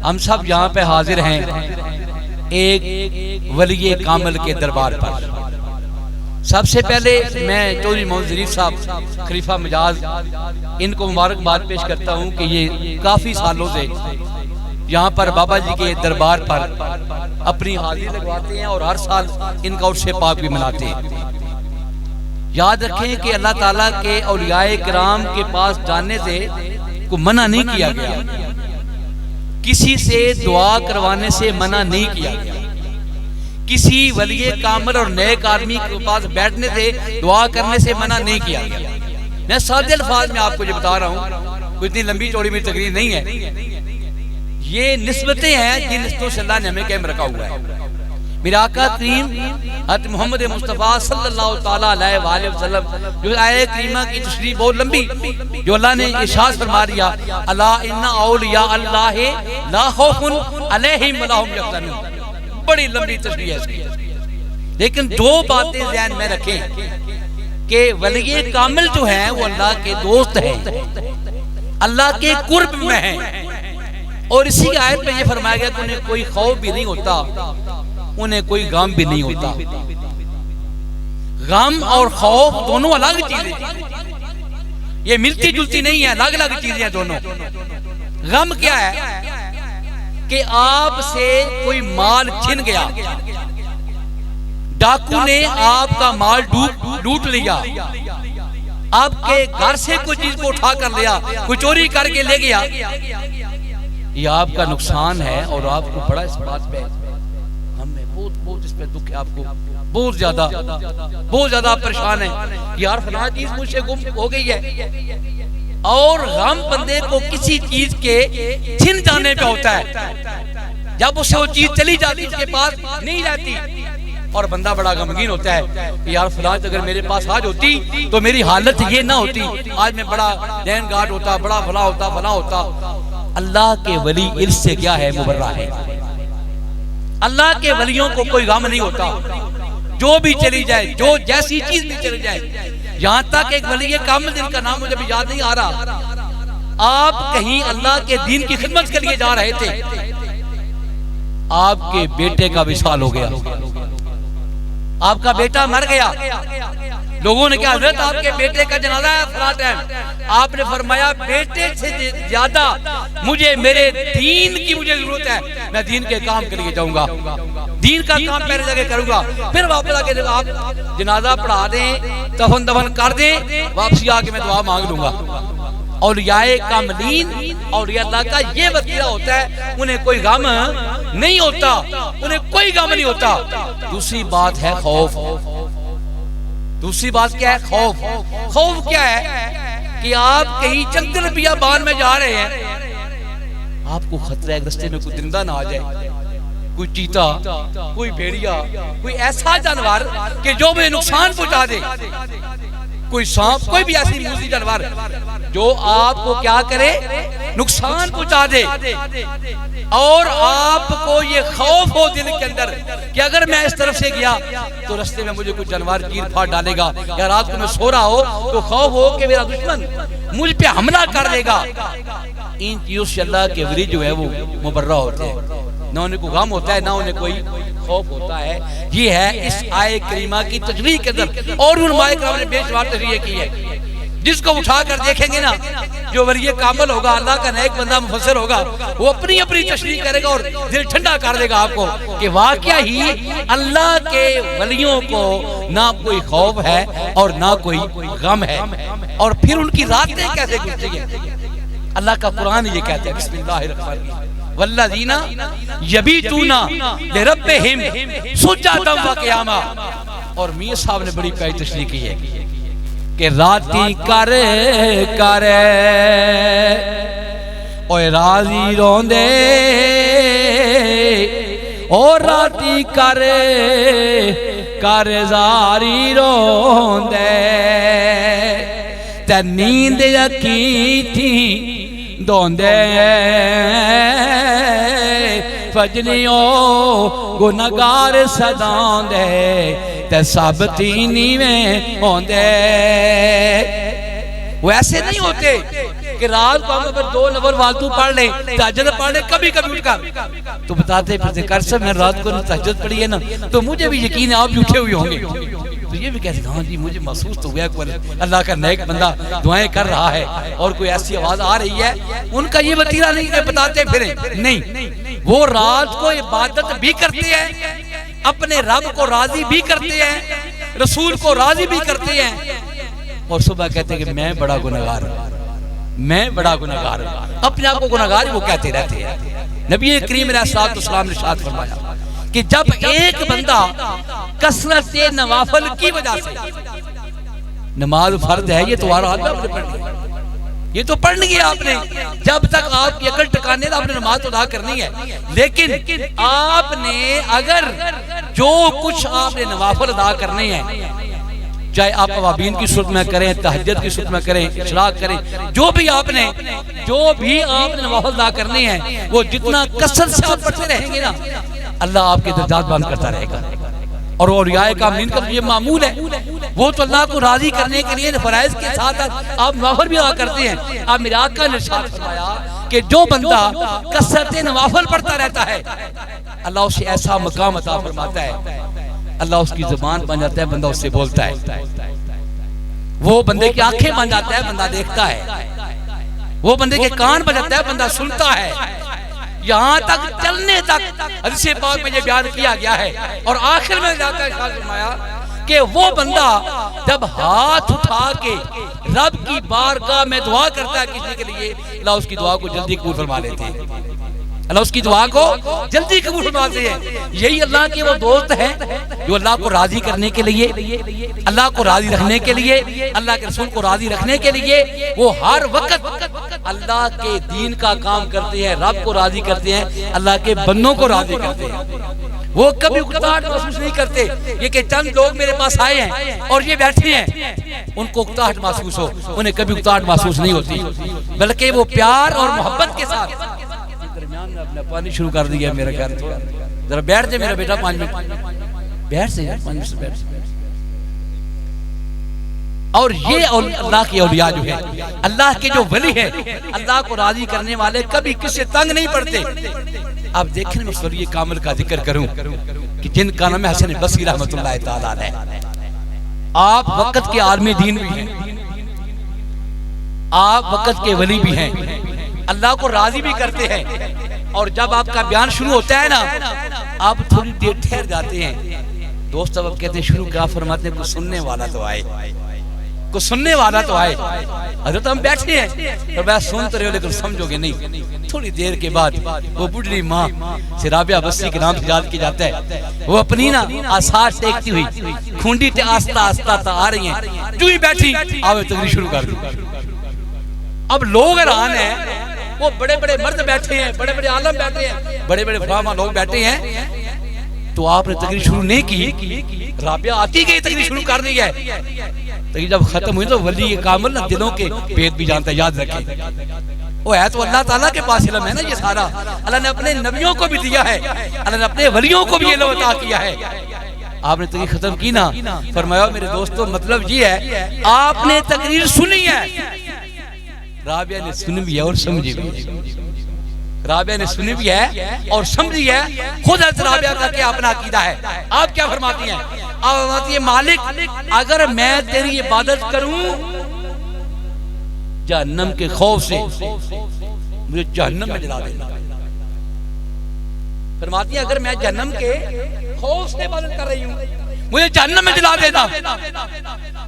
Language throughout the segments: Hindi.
हम सब यहाँ पे हाजिर हैं एक वली कामिल के दरबार पर। सबसे पहले मैं चौधरी मोहम्मद ज़रीफ साहब खलीफा मिजाज इनको मुबारकबाद पेश करता हूँ कि ये काफ़ी सालों से यहाँ पर बाबा जी के दरबार पर अपनी हाजिरी लगवाते हैं और हर साल इनका उर्स पाक भी मनाते हैं। याद रखें कि अल्लाह ताला के औलियाए किराम के पास जाने से को मना नहीं किया गया, किसी से दुआ करवाने से मना नहीं किया गया, किसी वली कामिल और नेक आदमी के पास बैठने से दुआ करने से मना नहीं किया गया। मैं सादे अल्फाज में आपको ये बता रहा हूँ, कोई इतनी लंबी चौड़ी मेरी तकरीर नहीं है। ये निस्बतें हैं जिन निस्बतों से अल्लाह ने हमें कायम रखा हुआ है। मेरा आका करीम हज़रत मोहम्मद मुस्तफ़ा सल्लल्लाहु ताला अलैहि वसल्लम जो आयत करीमा की तशरीह बहुत लंबी, जो अल्लाह ने इरशाद फरमा दिया, अला इन्ना औलिया अल्लाह ला खौफुन अलैहिम वला हुम यहज़नून। बड़ी लंबी तशरीह है इसकी, लेकिन दो बातें ज़हन में रखें कि वली कामिल जो है वो अल्लाह के दोस्त हैं, अल्लाह के कुर्ब में हैं। और इसी आयत में ये फरमाया गया कि उन्हें कोई खौफ भी नहीं होता, उन्हें कोई गम भी नहीं होता। गम और खौफ दोनों अलग चीजें, ये मिलती जुलती नहीं है, अलग अलग चीजें हैं दोनों। गम क्या है कि आपसे कोई माल छिन गया, डाकू ने आपका माल लूट लिया, आपके घर से कोई चीज को उठा कर लिया, कोई चोरी करके ले गया, ये आपका नुकसान है और आपको बड़ा इस बात पे हमें बहुत इस पे दुख है, आपको बहुत ज्यादा परेशान है यार, फलां चीज मुझसे गुम हो गई है। और गम बंदे को किसी चीज के छिन जाने पे होता है, जब उससे वो चीज चली जाती उसके पास नहीं रहती, और बंदा बड़ा गमगीन होता है कि यार फलां अगर मेरे पास आज होती तो मेरी हालत ये ना होती, आज मैं बड़ा दैन गार्ड होता, बड़ा भला होता। अल्लाह के वली इर्स से क्या है, मुबर्रा है। अल्लाह के वलियों को कोई गम नहीं होता, जो भी चली जाए, जो जैसी चीज भी चली जाए। यहां तक एक वली कामिल जिनका नाम मुझे भी याद नहीं आ रहा, आप कहीं अल्लाह के दीन की खिदमत के लिए जा रहे थे, आपके बेटे का विशाल हो गया, आपका बेटा मर गया। लोगों ने कहा हज़रत आपके बेटे का जनाजा है फलां टाइम, आपने फरमाया बेटे से ज्यादा मुझे मेरे दीन की मुझे जरूरत है, मैं दीन के काम के लिए जाऊंगा, दीन का काम पहले जगह करूंगा, फिर वापस आके आप जनाजा पढ़ा दें, दफन दफन कर दें, वापसी आके मैं दुआ मांग लूंगा। औलियाए कामिलीन औलिया अल्लाह का ये वसीला होता है, उन्हें कोई गम नहीं होता, उन्हें कोई गम नहीं होता। दूसरी बात है खौफ। दूसरी बात क्या है? खौफ। खौफ क्या है कि आप कहीं जंगल बियाबान में जा रहे हैं, आपको खतरा है रास्ते में कोई दरिंदा ना आ जाए, कोई चीता, कोई भेड़िया, कोई ऐसा जानवर कि जो मुझे नुकसान पहुंचा दे, कोई सांप, कोई भी ऐसी मूसी जानवर जो आपको क्या करे, नुकसान पहुंचा दे। और आपको ये खौफ हो दिल के अंदर कि अगर मैं इस तरफ से गया तो रास्ते में मुझे कोई जानवर चीर फाड़ डालेगा, या रात को मैं सो रहा हो तो खौफ हो कि मेरा दुश्मन मुझ पे हमला कर देगा। इन चीजों से अल्लाह के वली जो है वो मुबर्रा होते हैं, ना उन्हें कोई गम होता है, ना उन्हें कोई खौफ होता है। ये है इस आयत करीमा की तशरीह के अंदर, और उलमाए किराम ने बेशुमार तशरीह की है। जिसको उठा कर देखेंगे ना, जो वली कामिल होगा, अल्लाह का नेक बंदा मुफस्सिर होगा, वो अपनी अपनी तशरीह करेगा और दिल ठंडा कर देगा आपको कि वाकया ही अल्लाह के वलियों को ना कोई खौफ है और ना कोई गम है। और फिर उनकी रातें कैसे गुजरती है, अल्लाह का कुरान ये कहता है, बिस्मिल्लाहिर्रहमानिर्रहीम, वल्लज़ीना यबीतूना लिरब्बिहिम सुज्जदन व क़ियामा। और मियां साहब ने बड़ी प्यारी तशरीह की है कि राती कर कर ओए राजी रोंदे, और राती कर कर जारी रोंदे, ते नींद अखी थी दोंदे, फजलियों गुनहगार सदांदे, ते सब तीनी में होंदे। वो ऐसे नहीं होते कि रात को हम अगर 2 नफल फालतू पढ़ लें, तहज्जुद पढ़ लें कभी कभी उठकर, तो बताते फिर कर सब मैं रात को तहज्जुद पढ़ी है ना, तो मुझे भी यकीन है आप भी उठे हुए होंगे। तो ये भी कहते हाँ जी मुझे महसूस तो हुआ कोई अल्लाह का नेक बंदा दुआएं कर रहा है और कोई ऐसी आवाज आ रही है। उनका ये वतीरा नहीं कि बताते फिरे, नहीं, वो रात को इबादत भी करते हैं, अपने रब को राजी भी करते हैं, रसूल को राजी भी करते हैं, और सुबह कहते हैं कि मैं बड़ा गुनहगार हूं, मैं बड़ा गुनहगार हूं। अपने आप को गुनहगार वो कहते रहते हैं। नबी करीम अलैहिस्सलाम ने इरशाद फरमाया कि जब एक बंदा कसरत नवाफिल की वजह से, नमाज फर्ज है ये तो आपने पढ़ लिया, ये तो पढ़ लिया आपने, जब तक आपकी अकल टकाने तो आपने नमाज तो अदा करनी है, लेकिन आपने अगर जो कुछ आपने नवाफिल अदा करने हैं, चाहे आप अवाबीन की सूरत में करें, तहज्जुद की सूरत में करें, इशराक करें, जो भी आपने नवाफिल अदा करने हैं, वो जितना कसरत से आप पढ़ते रहेंगे ना, अल्लाह आपके दर्जात बंद करता रहेगा। और औलियाए कामिलीन का ये मामूल है, वो तो अल्लाह को राजी करने के लिए फराइज के साथ आप नवाफिल भी अदा करते हैं। आप मेरे आका ने इरशाद फरमाया कि जो बंदा कसरत नवाफिल पढ़ता रहता है, अल्लाह उसे ऐसा मकाम अता फरमाता है, अल्लाह उसकी जुबान बन जाता है, बंदा उससे बोलता है, वो बंदे की आंखें बन जाता है, बंदा देखता है, वो बंदे के कान बन जाता है, बंदा सुनता है, यहाँ तक चलने तक हदीस पाक में ये बयान किया गया है। और आखिर में जाकर इरशाद फरमाया कि वो बंदा जब हाथ उठा के रब की बारगाह में दुआ करता है किसी के लिए, अल्लाह उसकी दुआ को जल्दी कबूल फरमा लेते हैं, अल्लाह उसकी दुआ को जल्दी कबूल फरमाते हैं। यही अल्लाह के वो दोस्त हैं जो अल्लाह को राजी करने के लिए, अल्लाह को राजी रखने के लिए, अल्लाह के रसूल को राजी रखने के लिए वो हर वक्त अल्लाह के दीन का काम करते हैं, रब को राजी करते हैं, अल्लाह के बंदों को राजी करते हैं। वो कभी उकताहट महसूस नहीं करते, ये कि चंद लोग मेरे पास आए हैं और ये बैठे हैं, उनको उकताहट महसूस हो, उन्हें कभी उकताहट महसूस नहीं होती, बल्कि वो प्यार और मोहब्बत के साथ। दरमियान में अपना पानी शुरू कर दिया, मेरा ख्याल जरा बैठ जाए मेरा बेटा 5 मिनट बैठ से यार, 5 मिनट से बैठ से। और ये अल्लाह के औलिया जो है, अल्लाह के जो वली है, अल्लाह को राजी करने वाले कभी किसी तंग नहीं पड़ते। आप देखें मैं उस वली कामिल का जिक्र करूं कि जिनका नाम है हसन बसरी रहमतुल्लाह तआला अलैह। आप वक्त के आलमी दीन भी हैं, आप वक्त के वली भी हैं, अल्लाह को राजी भी करते हैं। और जब आपका बयान शुरू होता है ना, आप थोड़ी देर ठहर जाते हैं। दोस्त अब कहते हैं शुरू क्या फरमाते हैं, कुछ सुनने वाला तो आए, कुछ सुनने वाला तो आए। हजरत हम बैठे हैं और मैं सुन तो रहे हो लेकिन समझोगे नहीं। थोड़ी देर के बाद वो बुढ़ी माँ से राबिया बस्सी के नाम से याद किया जाता है, वो अपनी ना आसार टेकती हुई खूंडी ते आस्ता आस्ता आ रही हैं, जो ही बैठी आवे तकरीर शुरू कर दी। अब लोग हैरान हैं, वो बड़े बड़े मर्द बैठे हैं, बड़े बड़े आलम बैठे हैं, बड़े बड़े फलामा लोग बैठे हैं, तो आपने तकरीर शुरू नहीं की, राबिया आती गई तकरीर शुरू कर दी है। तो जब खत्म हुई तो वली कामिल ना दिलों के भेद भी जानता है, याद रखें। वो है तो अल्लाह ताला के पास इल्म है ना, ये सारा अल्लाह ने अपने नबियों को भी दिया है, अल्लाह ने अपने वलियों को भी इल्म अता किया है। आपने तकरीर खत्म की ना, फरमाया मेरे दोस्तों मतलब ये है आपने तकरीर सुनी है, राबिया ने सुनी भी है और समझी भी है, राबिया ने सुनी भी है और समझी है। खुद राबिया का क्या अपना अकीदा है, आप क्या फरमाती हैं? आप फरमाती है मालिक अगर मैं तेरी इबादत करूं जहन्नम के खौफ से मुझे जहन्नम में जला देना। फरमाती है अगर मैं जहन्नम के खौफ से इबादत कर रही हूं मुझे जहन्नम में जला देना,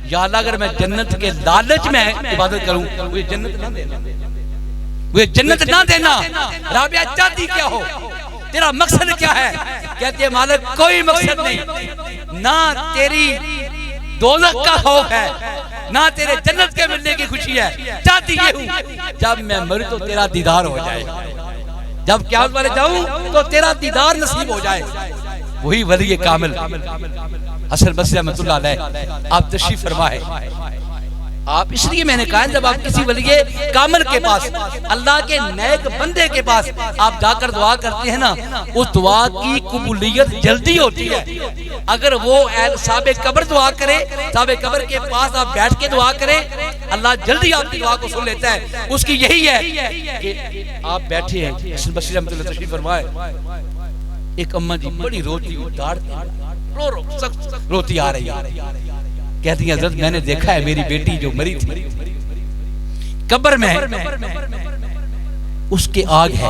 या अल्लाह अगर मैं जन्नत के लालच में इबादत करूं मुझे जन्नत ना देना, मुझे जन्नत ना देना। राबिया चाहती क्या हो, तेरा मकसद क्या है? कहती है मालिक कोई मकसद नहीं, ना तेरी दोज़ख का खौफ है, ना तेरे जन्नत के मिलने की खुशी है, चाहती ये हूं जब मैं मरूं तो तेरा दीदार हो जाए, जब क़यामत वाले जाऊं तो तेरा दीदार नसीब हो जाए। वही वली कामिल हसन बसरी रहमतुल्लाह अलैह, आप तशरीफ फरमा है। आप इसलिए मैंने कहा जब आप किसी वलिये कामिल के पास, अल्लाह के नेक बंदे के पास आप जाकर दुआ करते हैं ना, उस दुआ की कबूलियत जल्दी होती है। अगर वो साहब कब्र दुआ करे, साहब कब्र के पास आप बैठ के दुआ करें, अल्लाह जल्दी आपकी दुआ को सुन लेता है। उसकी यही है कि आप बैठे हैं, तशरीफ फरमाए, एक अम्मा जी बड़ी रोती रोती आ रही है, कहती है हज़रत मैंने देखा है मेरी बेटी जो मरी थी कब्र में है, उसके आग है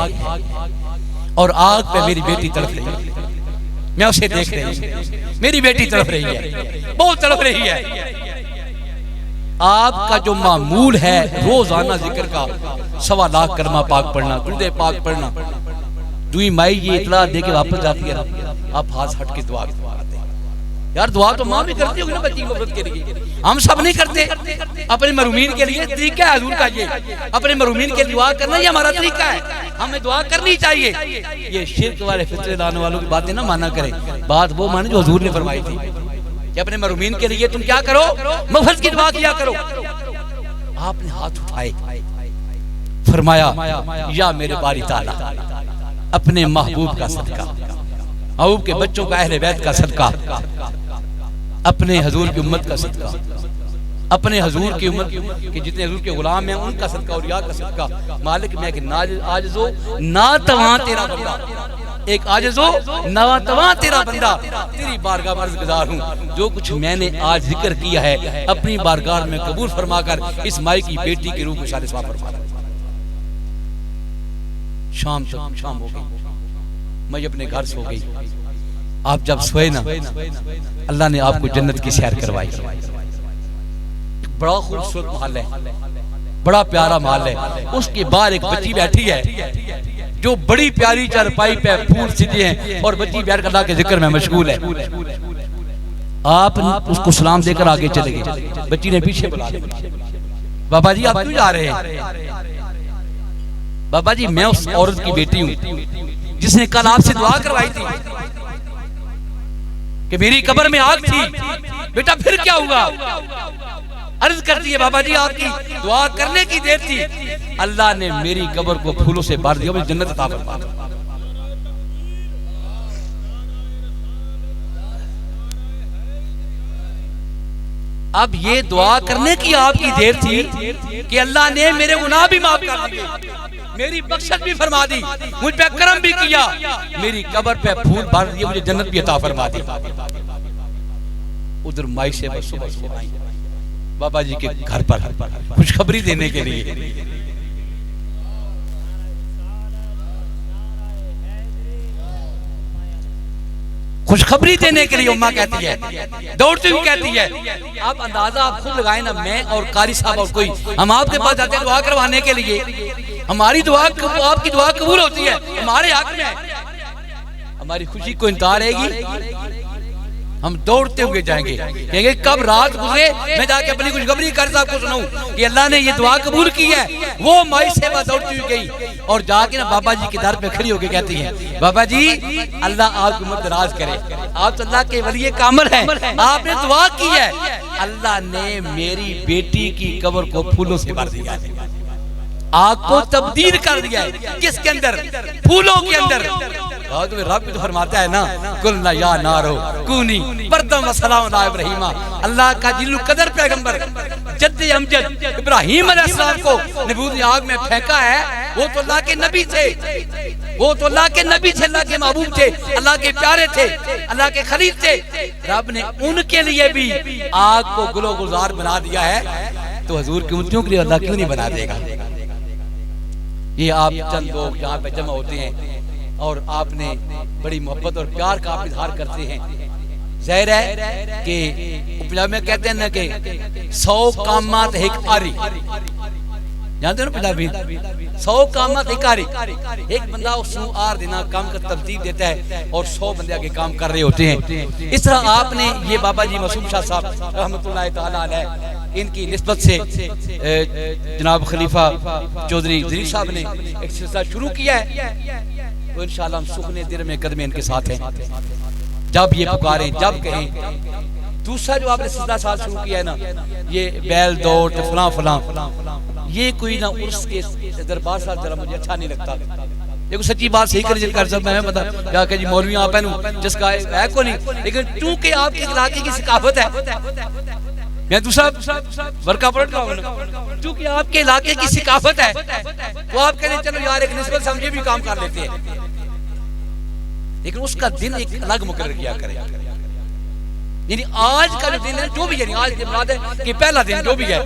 और आग पे मेरी बेटी तड़प रही है, मैं उसे देख रही हूँ, मेरी बेटी तड़प रही है, बहुत तड़प रही है। आपका जो मामूल है रोजाना जिक्र का 1.25 लाख कलमा पाक पढ़ना, दुरूद पाक पढ़ना, दुई माई ये इतला दे के वापस जाती है ना, आप हाथ हट के दुआ करते हैं। यार दुआ तो माँ भी करती होगी ना बच्ची को के लिए, हम सब नहीं करते। अपने मरूमीन के लिए तरीका है हुजूर का, ये अपने मरूमीन के लिए दुआ करना ये हमारा तरीका है, हमें दुआ करनी चाहिए। ये शिर्क वाले फितरे लाने वालों की बातें ना माना करें, बात वो माने जो हुजूर ने फरमाई थी कि अपने मरूमीन के लिए तुम क्या करो, मफज की दुआ किया करो। आपने हाथ उठाए, फरमाया या मेरे बारी ताला, अपने महबूब का सदका, महबूब के बच्चों का, अहले बैत का सदका, अपने हजूर की उम्मत का सदका, अपने हजूर की उम्मत के जितने हजूर के गुलाम हैं उनका सदका और या का सदका। मालिक मैं कि आजिज़ो ना तवा तेरा बंदा, एक आजिज़ो ना तवा तेरा बंदा, तेरी बारगाह में अर्ज़गुज़ार हूँ। जो कुछ मैंने आज जिक्र किया है अपनी बारगाह में कबूल फरमाकर इस माई की बेटी के रूप में शान सवाब फरमा। शाम हो गई, मैं अपने घर सो गई। आप जब सोए ना, अल्लाह ने आपको जन्नत की सैर करवाई। बड़ा खूबसूरत महल है, बड़ा प्यारा महल है। उसके बाहर एक बच्ची बैठी है जो बड़ी प्यारी चारपाई पे फूल सीधे हैं और बच्ची बैठ कर अल्लाह के जिक्र में मशगूल है। आप उसको सलाम देकर आगे चले गए। बच्ची ने पीछे बुला लिया, बाबा जी आप क्यों जा रहे हैं? बाबा जी मैं उस औरत की बेटी हूँ जिसने कल आपसे दुआ करवाई थी कि मेरी कब्र में आग थी। बेटा फिर क्या हुआ? अर्ज करती है बाबा जी आपकी दुआ करने की देर थी, अल्लाह ने मेरी कब्र को फूलों से भर दिया, मुझे जन्नत अता फरमा। अब ये दुआ करने की आपकी देर थी कि अल्लाह ने मेरे गुनाह भी माफ कर दिए, मेरी बख्शत भी फरमा दी, मुझ पे करम भी किया, मेरी कब्र पे फूल भर दिए, मुझे जन्नत भी अता फरमा दी। उधर माई से सुबह आई बाबा जी के घर पर खुशखबरी देने के लिए। खुशखबरी देने के लिए उम्मा कहती है, दौड़ती हुई कहती है। आप अंदाजा आप खुद लगाए ना, मैं और कारी साहब और कोई, हम आपके पास जाते हैं दुआ करवाने के लिए। हमारी दुआ, आपकी दुआ कबूल होती है हमारे हक में, हमारी खुशी को इंतहा रहेगी, हम दौड़ते हुए जाएंगे, कहेंगे कब रात गुजरे मैं जाके अपनी खुशखबरी कर साहब को सुनाऊं कि अल्लाह ने ये दुआ कबूल की है। वो माई सेवा दौड़ती हुई गई और जाके ना बाबा जी के दर पे खड़ी होकर कहती है, बाबा जी अल्लाह आपकी उम्मत दराज करे, आप तो अल्लाह के वली कामिल हैं, आपने दुआ की है, अल्लाह ने मेरी बेटी की कब्र को फूलों से भर दिया है, आग को तब्दील कर दिया है। किसके अंदर? फूलों के अंदर। तुम्हें रब भी तो फरमाता है ना, कुलना या नारो कूनी बरदम व सलाम अला इब्राहीम। अल्लाह का जिल्लु कदर पैगंबर जद्दे अमजद इब्राहीम अलैहिस्सलाम को नबूवत की आग में फेंका है। वो तो अल्लाह के नबी थे, वो तो अल्लाह के नबी थे, अल्लाह के महबूब थे, अल्लाह के प्यारे थे, अल्लाह के खलील थे। रब ने उनके लिए भी आग को गुलो गुलजार बना दिया है, तो हुजूर की उम्मतियों के लिए अल्लाह क्यों नहीं बना देगा? ये आप चंद लोग यहाँ पे जमा होते हैं और आपने बड़ी मोहब्बत और प्यार का आप इजहार करते हैं। जाहिर है कि पंजाब में कहते हैं ना कि 100 कामात एक आरी, जानते हो ना पंजाबी, 100 कामात एक आरी। एक बंदा उसको 8 दिन काम का तरतीब देता है और 100 बंदे आगे काम कर रहे होते हैं। इस तरह आपने ये बाबा जी मासूम शाह साहब रहमतुल्लाह तआला अलैह, इनकी निस्बत से जनाब खलीफा चौधरी ज़रीर साहब ने एक सिलसिला शुरू किया है, तो इंशाअल्लाह हम सुखने दिल में कदम इनके साथ हैं। जब ये पुकारें, जब कहें दूसरा जो आपने सिलसिला साल शुरू किया है ना, ये बैल दौड़ फलां फलां, ये कोई ना उर्स के दरबार साहब जरा मुझे अच्छा नहीं लगता। देखो सच्ची बात सही कर सब मैं मतलब क्या जी मौलवी आप है जिसका है को नहीं, लेकिन चूंकि आपके इलाके की सकाफत है, मैं दूसरा वर्का पलट रहा हूँ, चूंकि आपके इलाके की सकाफत है तो आप कहते चलो यार एक निस्बत समझे भी काम कर लेते हैं, लेकिन उसका दिन एक अलग मुकर्रर किया करें। यानी आज का जो दिन है जो भी, यानी आज मुराद है कि पहला दिन जो भी है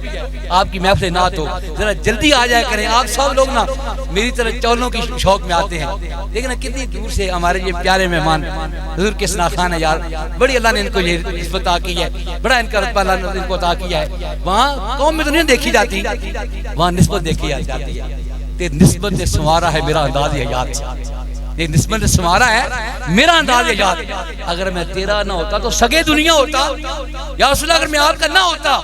आपकी महफिल नात हो, जरा जल्दी आ जाया करें। आप सब लोग ना मेरी तरह चौलों की शौक में आते हैं, लेकिन कितनी दूर से हमारे ये प्यारे मेहमान हुजूर के सना खान है यार, बड़ी अल्लाह ने इनको ये निस्बत अता की है, बड़ा इनका रुतबा अल्लाह ने इनको अता किया है। वहाँ कौम में तो नहीं देखी जाती, वहाँ निस्बत देखी जाती है। निस्बत ने संवारा है मेरा अंदाज हयात, ये निस्बत ने संवारा है मेरा अंदाज याद। अगर मैं तेरा ना होता तो सगे दुनिया होता, या रसूल अगर मैं आपका ना होता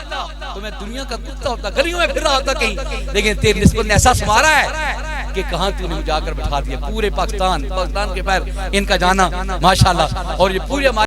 तो मैं दुनिया का कुत्ता होता, गलियों में फिर रहा होता कहीं, लेकिन तेरी निस्बत ने ऐसा संवारा है कि कहां तूने मुझे जाकर बैठा दिया। पूरे पाकिस्तान के पैर इनका जाना माशाल्लाह, और ये पूरे